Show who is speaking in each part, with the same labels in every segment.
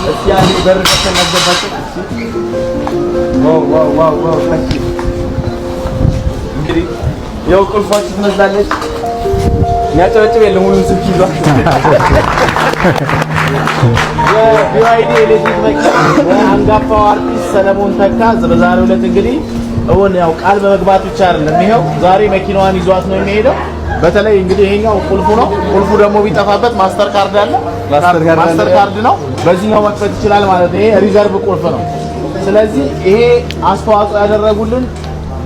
Speaker 1: እስኪ አንዴ በር ከፍተን እናስገባቸው። ዋው እንግዲህ ያው ቁልፋችሁ ትመስላለች። የሚያጨበጭብ የለም ሁሉም ስልክ ይዟል። የቢዋይዲ ኤሌክትሪክ መኪና አንጋፋው አርቲስት ሰለሞን ተካ በዛሬው ዕለት እንግዲህ ያው ቃል በመግባት ብቻ አይደለም ይሄው ዛሬ መኪናዋን ይዟት ነው የሚሄደው። በተለይ እንግዲህ ይሄኛው ቁልፉ ነው። ቁልፉ ደግሞ ቢጠፋበት ማስተር ካርድ አለ። ማስተር ካርድ ነው። በዚህኛው መክፈት ይችላል ማለት ነው። ይሄ ሪዘርቭ ቁልፍ ነው። ስለዚህ ይሄ አስተዋጽኦ ያደረጉልን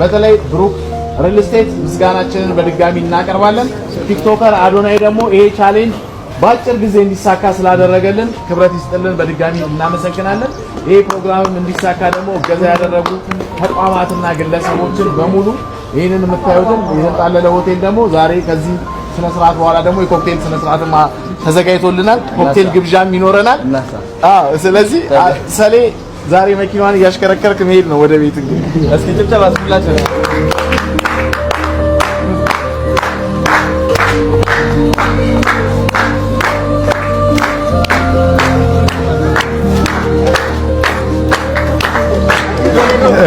Speaker 1: በተለይ ብሩክ ሪል ስቴት ምስጋናችንን በድጋሚ እናቀርባለን። ቲክቶከር አዶናይ ደግሞ ይሄ ቻሌንጅ በአጭር ጊዜ እንዲሳካ ስላደረገልን ክብረት ይስጥልን፣ በድጋሚ እናመሰግናለን። ይሄ ፕሮግራምም እንዲሳካ ደግሞ እገዛ ያደረጉ ተቋማትና ግለሰቦችን በሙሉ ይሄንን የምታዩትን የተጣለለ ሆቴል ደግሞ ዛሬ ከዚህ ስነ ስርዓት በኋላ ደግሞ የኮክቴል ስነ ስርዓትማ ተዘጋጅቶልናል። ኮክቴል ግብዣም ይኖረናል። ስለዚህ ሰሌ ዛሬ መኪናዋን እያሽከረከርክ መሄድ ነው ወደ ቤት። እንግዲህ እስኪ ጭብጨባ አስብላችሁ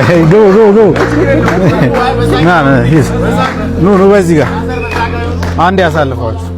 Speaker 2: Hey, go. No, he's. No, በዚህ ጋር አንድ ያሳልፈዋችሁ